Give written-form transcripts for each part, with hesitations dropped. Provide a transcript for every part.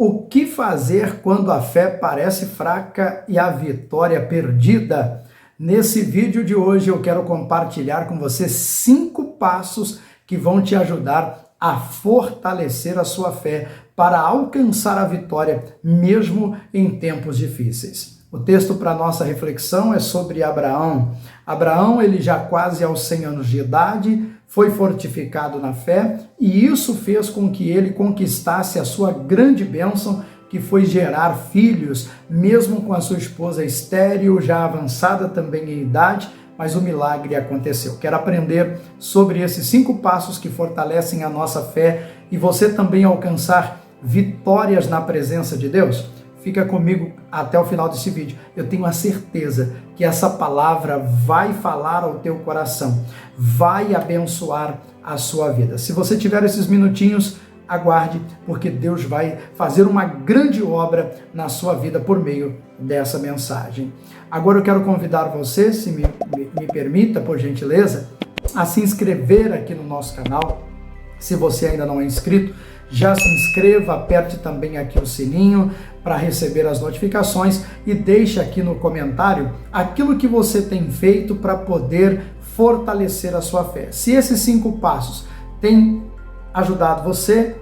O que fazer quando a fé parece fraca e a vitória perdida? Nesse vídeo de hoje eu quero compartilhar com você 5 passos que vão te ajudar a fortalecer a sua fé para alcançar a vitória mesmo em tempos difíceis. O texto para nossa reflexão é sobre Abraão. Abraão, ele já quase aos 100 anos de idade, foi fortificado na fé e isso fez com que ele conquistasse a sua grande bênção, que foi gerar filhos, mesmo com a sua esposa estéril, já avançada também em idade, mas o milagre aconteceu. Quero aprender sobre esses 5 passos que fortalecem a nossa fé e você também alcançar vitórias na presença de Deus? Fica comigo até o final desse vídeo. Eu tenho a certeza que essa palavra vai falar ao teu coração, vai abençoar a sua vida. Se você tiver esses minutinhos, aguarde, porque Deus vai fazer uma grande obra na sua vida por meio dessa mensagem. Agora eu quero convidar você, se me permita, por gentileza, a se inscrever aqui no nosso canal. Se você ainda não é inscrito, já se inscreva, aperte também aqui o sininho para receber as notificações e deixe aqui no comentário aquilo que você tem feito para poder fortalecer a sua fé. Se esses 5 passos têm ajudado você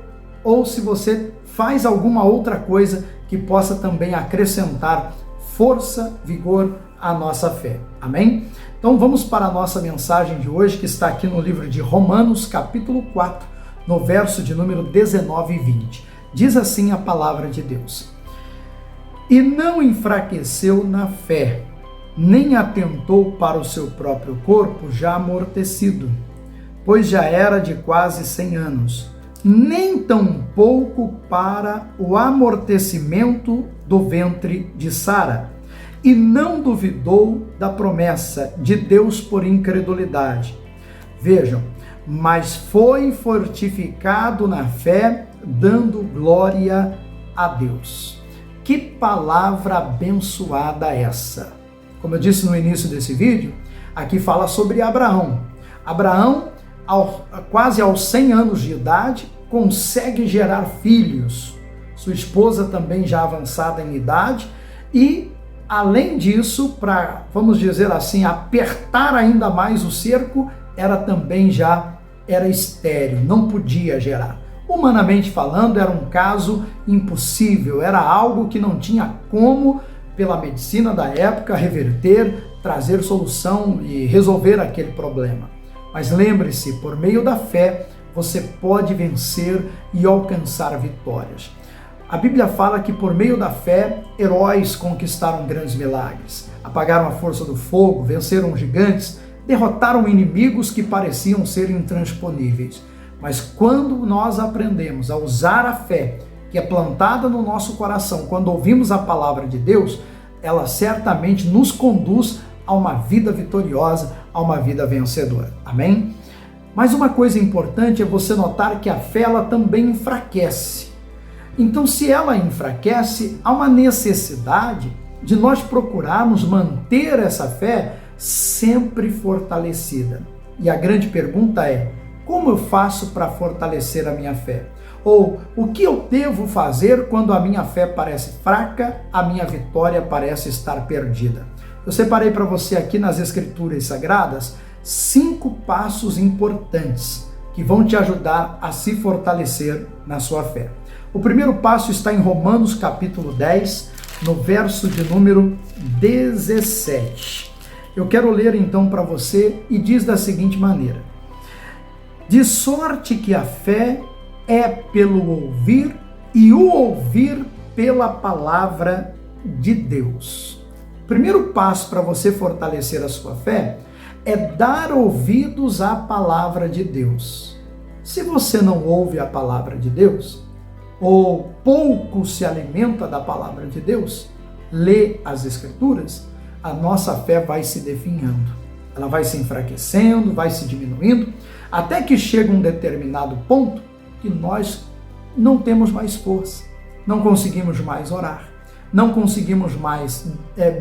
ou se você faz alguma outra coisa que possa também acrescentar força, vigor à nossa fé. Amém? Então vamos para a nossa mensagem de hoje, que está aqui no livro de Romanos, capítulo 4, no verso de número 19 e 20. Diz assim a palavra de Deus: E não enfraqueceu na fé, nem atentou para o seu próprio corpo já amortecido, pois já era de quase 100 anos, nem tampouco para o amortecimento do ventre de Sara, e não duvidou da promessa de Deus por incredulidade. Vejam, mas foi fortificado na fé, dando glória a Deus. Que palavra abençoada essa! Como eu disse no início desse vídeo, aqui fala sobre Abraão. Abraão, quase aos 100 anos de idade, consegue gerar filhos. Sua esposa também já avançada em idade e, além disso, para, vamos dizer assim, apertar ainda mais o cerco, era estéril, não podia gerar. Humanamente falando, era um caso impossível, era algo que não tinha como, pela medicina da época, reverter, trazer solução e resolver aquele problema. Mas lembre-se, por meio da fé, você pode vencer e alcançar vitórias. A Bíblia fala que por meio da fé, heróis conquistaram grandes milagres, apagaram a força do fogo, venceram gigantes, derrotaram inimigos que pareciam ser intransponíveis. Mas quando nós aprendemos a usar a fé que é plantada no nosso coração, quando ouvimos a palavra de Deus, ela certamente nos conduz a uma vida vitoriosa, a uma vida vencedora. Amém? Mas uma coisa importante é você notar que a fé ela também enfraquece. Então, se ela enfraquece, há uma necessidade de nós procurarmos manter essa fé sempre fortalecida. E a grande pergunta é: como eu faço para fortalecer a minha fé? Ou o que eu devo fazer quando a minha fé parece fraca, a minha vitória parece estar perdida? Eu separei para você aqui nas Escrituras Sagradas 5 passos importantes que vão te ajudar a se fortalecer na sua fé. O primeiro passo está em Romanos capítulo 10, no verso de número 17. Eu quero ler então para você e diz da seguinte maneira: De sorte que a fé é pelo ouvir e o ouvir pela palavra de Deus. O primeiro passo para você fortalecer a sua fé é dar ouvidos à palavra de Deus. Se você não ouve a palavra de Deus, ou pouco se alimenta da palavra de Deus, lê as Escrituras, a nossa fé vai se definhando. Ela vai se enfraquecendo, vai se diminuindo, até que chega um determinado ponto que nós não temos mais força, não conseguimos mais orar, não conseguimos mais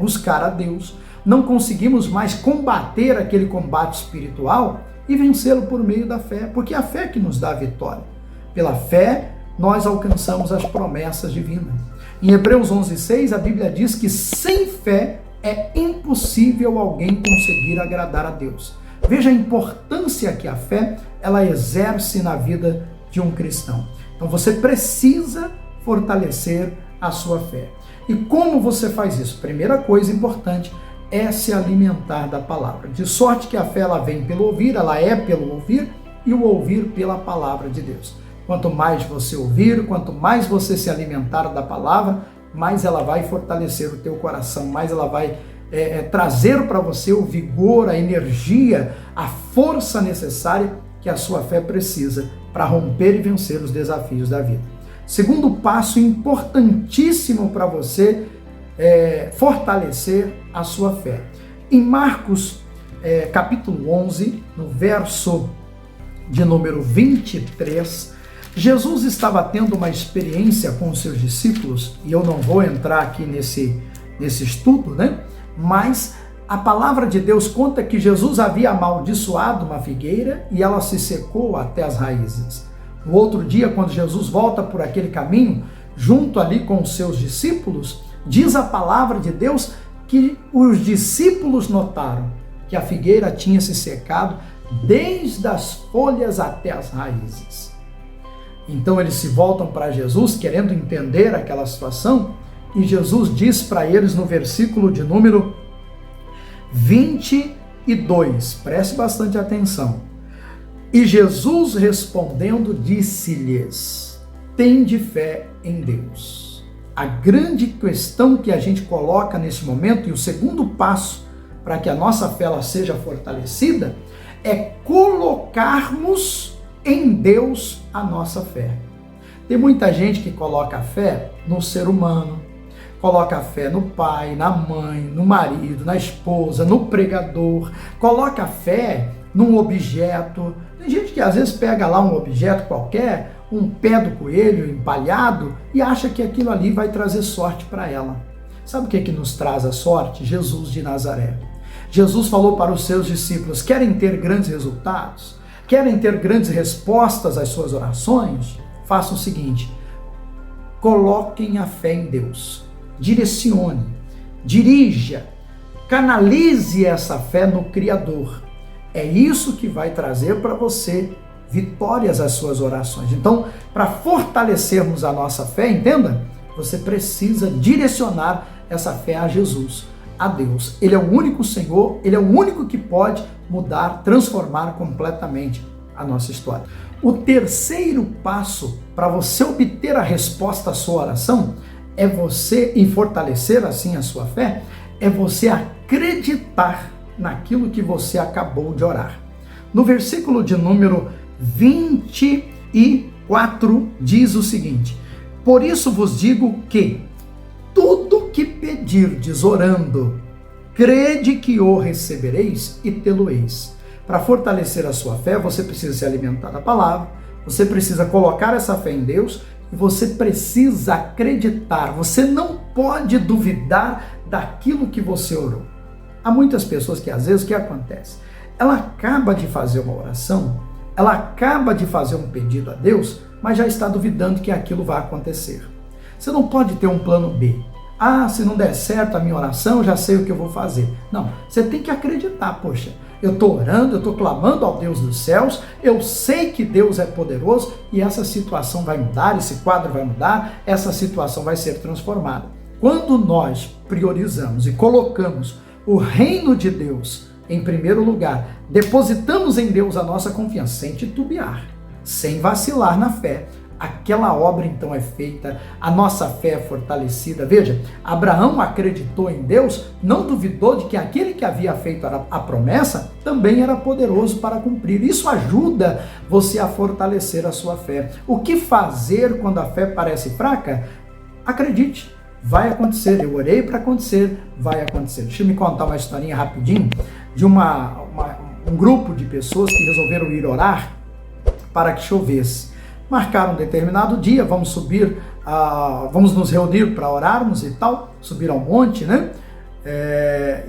buscar a Deus, não conseguimos mais combater aquele combate espiritual e vencê-lo por meio da fé, porque é a fé que nos dá a vitória. Pela fé, nós alcançamos as promessas divinas. Em Hebreus 11:6, a Bíblia diz que sem fé é impossível alguém conseguir agradar a Deus. Veja a importância que a fé ela exerce na vida de um cristão. Então você precisa fortalecer a sua fé. E como você faz isso? Primeira coisa importante é se alimentar da palavra. De sorte que a fé ela vem pelo ouvir, ela é pelo ouvir e o ouvir pela palavra de Deus. Quanto mais você ouvir, quanto mais você se alimentar da palavra, mais ela vai fortalecer o teu coração, mais ela vai trazer para você o vigor, a energia, a força necessária que a sua fé precisa para romper e vencer os desafios da vida. Segundo passo importantíssimo para você fortalecer a sua fé. Em Marcos capítulo 11, no verso de número 23, Jesus estava tendo uma experiência com os seus discípulos, e eu não vou entrar aqui nesse estudo, né? Mas a palavra de Deus conta que Jesus havia amaldiçoado uma figueira e ela se secou até as raízes. No outro dia, quando Jesus volta por aquele caminho, junto ali com os seus discípulos, diz a palavra de Deus que os discípulos notaram que a figueira tinha se secado desde as folhas até as raízes. Então eles se voltam para Jesus, querendo entender aquela situação, e Jesus diz para eles no versículo de número 22, preste bastante atenção. E Jesus respondendo disse-lhes: tende fé em Deus. A grande questão que a gente coloca nesse momento, e o segundo passo para que a nossa fé ela seja fortalecida, é colocarmos em Deus a nossa fé. Tem muita gente que coloca a fé no ser humano, coloca a fé no pai, na mãe, no marido, na esposa, no pregador, coloca a fé num objeto. Tem gente que às vezes pega lá um objeto qualquer, um pé do coelho empalhado, e acha que aquilo ali vai trazer sorte para ela. Sabe o que nos traz a sorte? Jesus de Nazaré. Jesus falou para os seus discípulos: querem ter grandes resultados? Querem ter grandes respostas às suas orações? Façam o seguinte: coloquem a fé em Deus. Direcione, dirija, canalize essa fé no Criador. É isso que vai trazer para você vitórias às suas orações. Então, para fortalecermos a nossa fé, entenda, você precisa direcionar essa fé a Jesus, a Deus. Ele é o único Senhor, Ele é o único que pode mudar, transformar completamente a nossa história. O terceiro passo para você obter a resposta à sua oração é você, e fortalecer assim a sua fé, é você acreditar naquilo que você acabou de orar. No versículo de número 24 diz o seguinte: por isso vos digo que tudo que pedirdes orando, crede que o recebereis e tê-lo-eis. Para fortalecer a sua fé, você precisa se alimentar da palavra, você precisa colocar essa fé em Deus, e você precisa acreditar. Você não pode duvidar daquilo que você orou. Há muitas pessoas que às vezes o que acontece? Ela acaba de fazer uma oração, ela acaba de fazer um pedido a Deus, mas já está duvidando que aquilo vai acontecer. Você não pode ter um plano B. Ah, se não der certo a minha oração, já sei o que eu vou fazer. Não, você tem que acreditar. Poxa, eu estou orando, eu estou clamando ao Deus dos céus, eu sei que Deus é poderoso e essa situação vai mudar, esse quadro vai mudar, essa situação vai ser transformada. Quando nós priorizamos e colocamos o reino de Deus em primeiro lugar, depositamos em Deus a nossa confiança, sem titubear, sem vacilar na fé, aquela obra então é feita, a nossa fé é fortalecida. Veja, Abraão acreditou em Deus, não duvidou de que aquele que havia feito a promessa também era poderoso para cumprir. Isso ajuda você a fortalecer a sua fé. O que fazer quando a fé parece fraca? Acredite, vai acontecer. Eu orei para acontecer, vai acontecer. Deixa eu me contar uma historinha rapidinho de um grupo de pessoas que resolveram ir orar para que chovesse. Marcaram um determinado dia, vamos nos reunir para orarmos e tal, subir ao monte, né?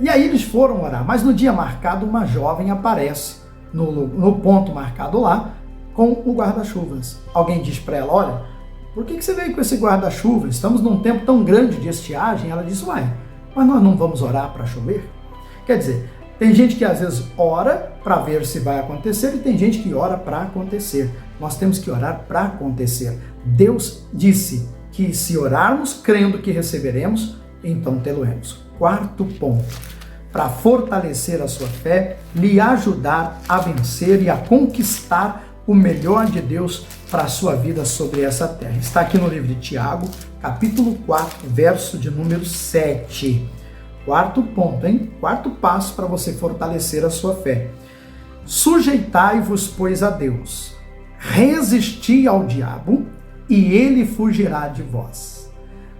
E aí eles foram orar, mas no dia marcado uma jovem aparece no ponto marcado lá com o guarda-chuvas. Alguém diz para ela: olha, por que você veio com esse guarda-chuva? Estamos num tempo tão grande de estiagem. Ela disse, uai, mas nós não vamos orar para chover? Quer dizer, tem gente que às vezes ora para ver se vai acontecer e tem gente que ora para acontecer. Nós temos que orar para acontecer. Deus disse que se orarmos crendo que receberemos, então tê-lo-emos. Quarto ponto, para fortalecer a sua fé, lhe ajudar a vencer e a conquistar o melhor de Deus para a sua vida sobre essa terra. Está aqui no livro de Tiago, capítulo 4, verso de número 7. Quarto ponto, hein? Quarto passo para você fortalecer a sua fé. Sujeitai-vos, pois, a Deus. Resisti ao diabo e ele fugirá de vós.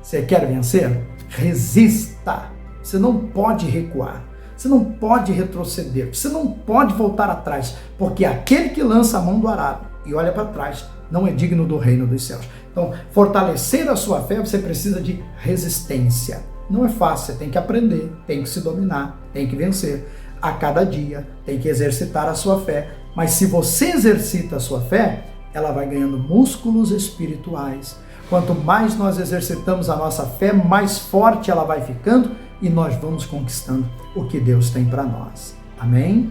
Você quer vencer? Resista. Você não pode recuar. Você não pode retroceder. Você não pode voltar atrás, porque aquele que lança a mão do arado e olha para trás não é digno do reino dos céus. Então, fortalecer a sua fé, você precisa de resistência. Não é fácil, você tem que aprender, tem que se dominar, tem que vencer. A cada dia tem que exercitar a sua fé. Mas se você exercita a sua fé, ela vai ganhando músculos espirituais. Quanto mais nós exercitamos a nossa fé, mais forte ela vai ficando e nós vamos conquistando o que Deus tem para nós. Amém?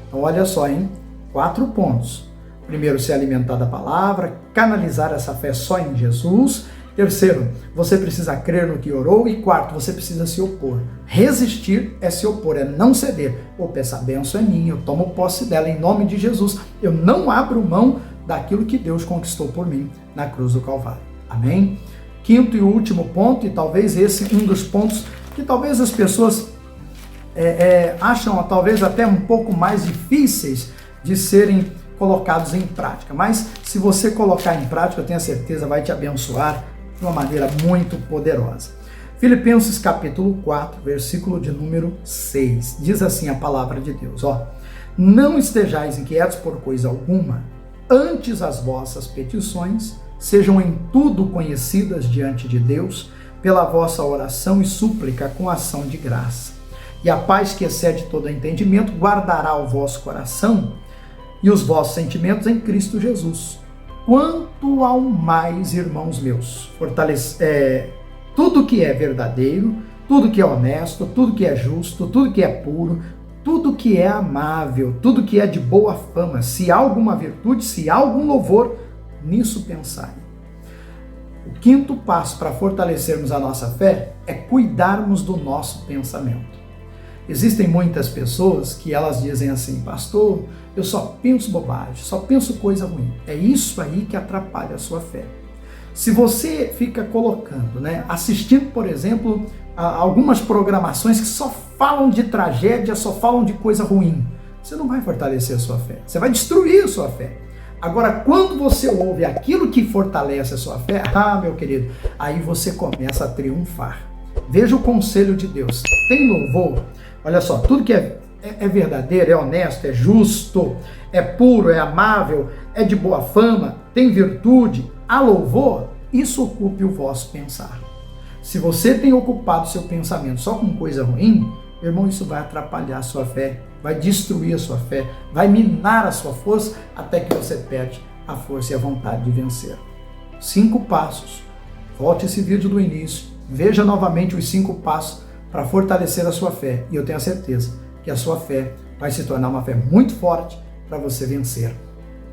Então olha só, hein? 4 pontos. Primeiro, se alimentar da palavra, canalizar essa fé só em Jesus. Terceiro, você precisa crer no que orou. E quarto, você precisa se opor. Resistir é se opor, é não ceder. Opa, essa bênção é minha, eu tomo posse dela em nome de Jesus. Eu não abro mão daquilo que Deus conquistou por mim na cruz do Calvário. Amém? Quinto e último ponto, e talvez esse um dos pontos que talvez as pessoas acham talvez até um pouco mais difíceis de serem colocados em prática. Mas se você colocar em prática, eu tenho certeza, vai te abençoar de uma maneira muito poderosa. Filipenses capítulo 4, versículo de número 6. Diz assim a palavra de Deus, ó: não estejais inquietos por coisa alguma, antes as vossas petições sejam em tudo conhecidas diante de Deus, pela vossa oração e súplica com ação de graça. E a paz que excede todo entendimento guardará o vosso coração e os vossos sentimentos em Cristo Jesus. Quanto ao mais, irmãos meus, tudo que é verdadeiro, tudo que é honesto, tudo que é justo, tudo que é puro, tudo que é amável, tudo que é de boa fama, se há alguma virtude, se há algum louvor, nisso pensai. O quinto passo para fortalecermos a nossa fé é cuidarmos do nosso pensamento. Existem muitas pessoas que elas dizem assim: pastor, eu só penso bobagem, só penso coisa ruim. É isso aí que atrapalha a sua fé. Se você fica colocando, assistindo, por exemplo, algumas programações que só falam de tragédia, só falam de coisa ruim, você não vai fortalecer a sua fé, você vai destruir a sua fé. Agora, quando você ouve aquilo que fortalece a sua fé, meu querido, aí você começa a triunfar. Veja o conselho de Deus. Tem louvor? Olha só, tudo que é verdadeiro, é honesto, é justo, é puro, é amável, é de boa fama, tem virtude, há louvor, isso ocupe o vosso pensar. Se você tem ocupado seu pensamento só com coisa ruim, irmão, isso vai atrapalhar a sua fé, vai destruir a sua fé, vai minar a sua força até que você perde a força e a vontade de vencer. 5 passos. Volte esse vídeo do início, veja novamente os 5 passos para fortalecer a sua fé e eu tenho a certeza que a sua fé vai se tornar uma fé muito forte para você vencer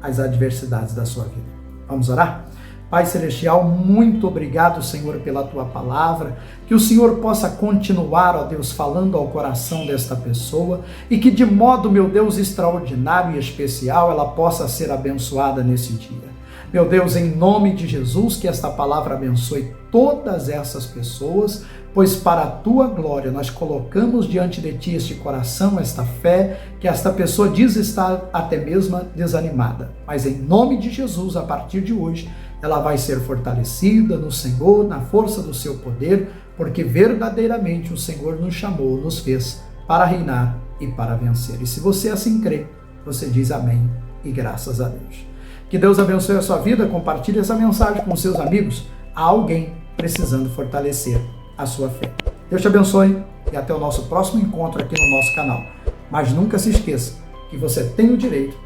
as adversidades da sua vida. Vamos orar? Pai Celestial, muito obrigado, Senhor, pela Tua palavra, que o Senhor possa continuar, ó Deus, falando ao coração desta pessoa e que de modo, meu Deus, extraordinário e especial, ela possa ser abençoada nesse dia. Meu Deus, em nome de Jesus, que esta palavra abençoe todas essas pessoas, pois para a Tua glória nós colocamos diante de Ti este coração, esta fé, que esta pessoa diz estar até mesmo desanimada. Mas em nome de Jesus, a partir de hoje, ela vai ser fortalecida no Senhor, na força do seu poder, porque verdadeiramente o Senhor nos chamou, nos fez para reinar e para vencer. E se você assim crê, você diz amém e graças a Deus. Que Deus abençoe a sua vida, compartilhe essa mensagem com seus amigos. Há alguém precisando fortalecer a sua fé. Deus te abençoe e até o nosso próximo encontro aqui no nosso canal. Mas nunca se esqueça que você tem o direito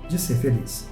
de ser feliz.